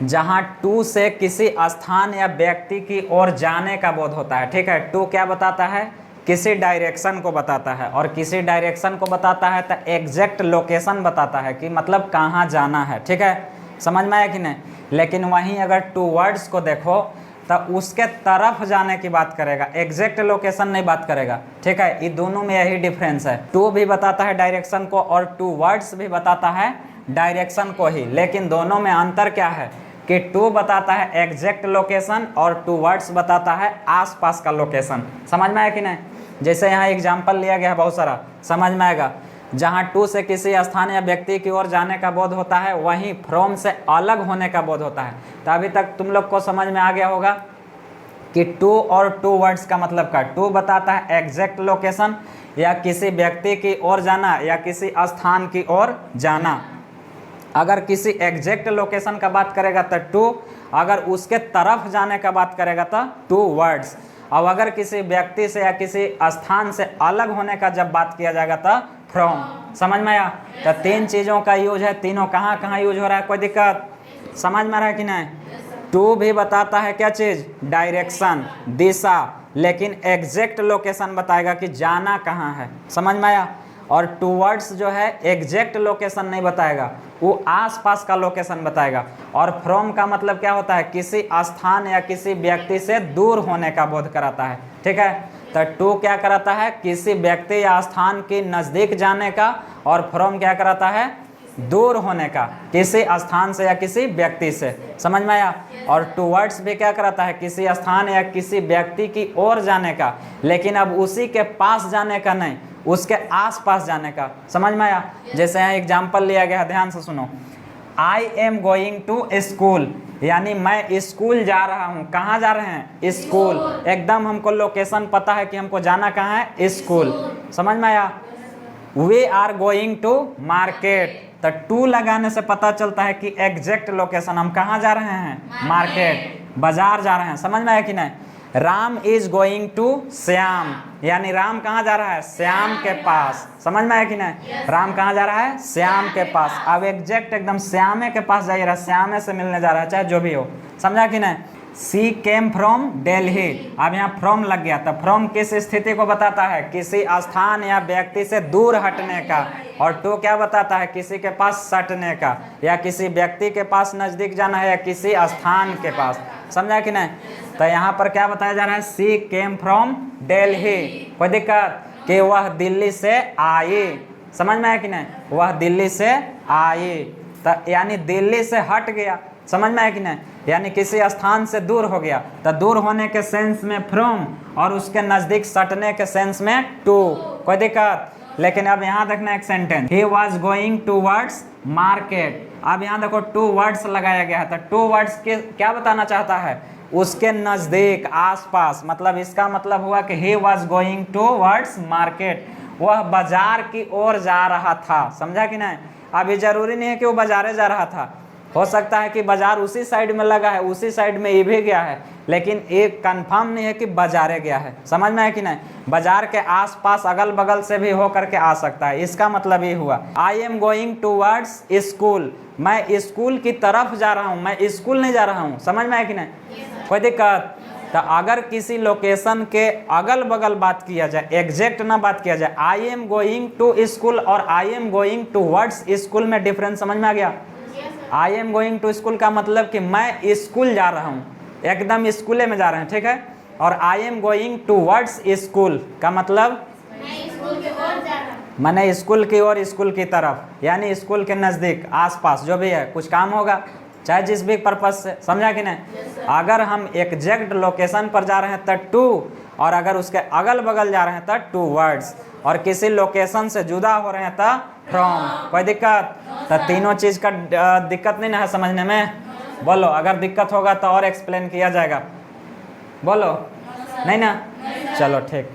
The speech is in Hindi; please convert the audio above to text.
जहाँ टू से किसी स्थान या व्यक्ति की ओर जाने का बोध होता है। ठीक है, टू क्या बताता है, किसी डायरेक्शन को बताता है, और किसी डायरेक्शन को बताता है तो एग्जैक्ट लोकेशन बताता है कि मतलब कहाँ जाना है। ठीक है, समझ में आया कि नहीं। लेकिन वहीं अगर टू वर्ड्स को देखो तो उसके तरफ जाने की बात करेगा, एग्जैक्ट लोकेशन नहीं बात करेगा। ठीक है, ये दोनों में यही डिफरेंस है, टू भी बताता है डायरेक्शन को और टू वर्ड्स भी बताता है डायरेक्शन को ही। लेकिन दोनों में अंतर क्या है कि टू बताता है एग्जैक्ट लोकेशन और टू वर्ड्स बताता है आसपास का लोकेशन। समझ में आया कि नहीं। जैसे यहाँ एग्जाम्पल लिया गया है बहुत सारा, समझ में आएगा। जहाँ टू से किसी स्थान या व्यक्ति की ओर जाने का बोध होता है वहीं फ्रॉम से अलग होने का बोध होता है। तो अभी तक तुम लोग को समझ में आ गया होगा कि टू और टू वर्ड्स का मतलब क्या। टू बताता है एग्जैक्ट लोकेशन या किसी व्यक्ति की ओर जाना या किसी स्थान की ओर जाना। अगर किसी एग्जैक्ट लोकेशन का बात करेगा तो टू, अगर उसके तरफ जाने का बात करेगा तो टू वर्ड्स। अब अगर किसी व्यक्ति से या किसी स्थान से अलग होने का जब बात किया जाएगा तो फ्रॉम। समझ में आया। तो तीन चीज़ों का यूज है, तीनों कहाँ कहाँ यूज हो रहा है, कोई दिक्कत समझ में आ रहा है कि नहीं। टू भी बताता है क्या चीज़, डायरेक्शन, दिशा, लेकिन एग्जैक्ट लोकेशन बताएगा कि जाना कहाँ है। समझ में आया। और टू वर्ड्स जो है एग्जैक्ट लोकेशन नहीं बताएगा, वो आसपास का लोकेशन बताएगा। और फ्रॉम का मतलब क्या होता है, किसी स्थान या किसी व्यक्ति से दूर होने का बोध कराता है। ठीक है, तो टू क्या कराता है, किसी व्यक्ति या स्थान के नज़दीक जाने का, और फ्रॉम क्या कराता है, दूर होने का, किसी स्थान से या किसी व्यक्ति से। समझ में आया। और टू वर्ड्स भी क्या कराता है, किसी स्थान या किसी व्यक्ति की ओर जाने का, लेकिन अब उसी के पास जाने का नहीं, उसके आसपास जाने का। समझ में आया। जैसे यहाँ एग्जाम्पल लिया गया है, ध्यान से सुनो। I am going to school, यानी मैं स्कूल जा रहा हूँ। कहाँ जा रहे हैं, स्कूल। एकदम हमको लोकेशन पता है कि हमको जाना कहाँ है, स्कूल। समझ में आया। We are going to market, तो टू लगाने से पता चलता है कि एग्जैक्ट लोकेशन, हम कहाँ जा रहे हैं, मार्केट, बाजार जा रहे हैं। समझ में आया कि नहीं। Ram is going to Shyam, यानी राम कहाँ जा रहा है, श्याम के पास। समझ में आया कि नहीं। राम कहाँ जा रहा है, श्याम के पास। अब एग्जैक्ट एकदम श्यामे के पास जाइए, श्यामे से मिलने जा रहा है, चाहे जो भी हो। समझा कि नहीं। सी केम फ्रॉम दिल्ली, अब यहाँ फ्रॉम लग गया। तो फ्रॉम किस स्थिति को बताता है, किसी स्थान या व्यक्ति से दूर हटने का। और टू क्या बताता है, किसी के पास सटने का, या किसी व्यक्ति के पास नज़दीक जाना है, या किसी स्थान के पास। समझा कि नहीं। तो यहाँ पर क्या बताया जा रहा है, सी केम फ्रॉम दिल्ली। कोई दिक्कत, कि वह दिल्ली से आई। समझ में आया कि नहीं, वह दिल्ली से आई। तो यानी दिल्ली से हट गया। समझ में आया कि नहीं, यानी किसी स्थान से दूर हो गया। तो दूर होने के सेंस में फ्रॉम, और उसके नज़दीक सटने के सेंस में टू। कोई दिक्कत। लेकिन अब यहाँ देखना एक sentence, he was going towards market. अब यहाँ देखो टू वर्ड्स लगाया गया है। तो टू वर्ड्स के क्या बताना चाहता है, उसके नज़दीक, आसपास। मतलब इसका मतलब हुआ कि he was going towards market, वह बाजार की ओर जा रहा था। समझा कि नहीं। अभी जरूरी नहीं है कि वो बाजारे जा रहा था, हो सकता है कि बाजार उसी साइड में लगा है, उसी साइड में ये भी गया है, लेकिन एक कंफर्म नहीं है कि बाजारे गया है। समझ में है कि नहीं। बाजार के आसपास अगल बगल से भी हो करके आ सकता है। इसका मतलब ये हुआ, आई एम गोइंग टूवर्ड्स स्कूल, मैं स्कूल की तरफ जा रहा हूँ, मैं स्कूल नहीं जा रहा हूँ। समझ में है कि नहीं। कोई दिक्कत। तो अगर किसी लोकेशन के अगल बगल बात किया जाए, एग्जैक्ट ना बात किया जाए, I am going to school और I am going towards school में डिफरेंस समझ में आ गया। I am going to school का मतलब कि मैं स्कूल जा रहा हूँ, एकदम स्कूले में जा रहे हैं। ठीक है। और I am going towards school का मतलब मैंने स्कूल की ओर, स्कूल की तरफ, यानी स्कूल के नज़दीक, आसपास जो भी है, कुछ काम होगा, चाहे जिस भी पर्पज से। समझा कि नहीं। अगर हम एग्जैक्ट लोकेशन पर जा रहे हैं तो टू, और अगर उसके अगल बगल जा रहे हैं तो टू वर्ड्स, और किसी लोकेशन से जुदा हो रहे हैं तो फ्रॉम। कोई दिक्कत। तो तीनों चीज़ का दिक्कत नहीं ना है समझने में। बोलो, अगर दिक्कत होगा तो और एक्सप्लेन किया जाएगा। बोलो, नहीं ना। चलो ठीक।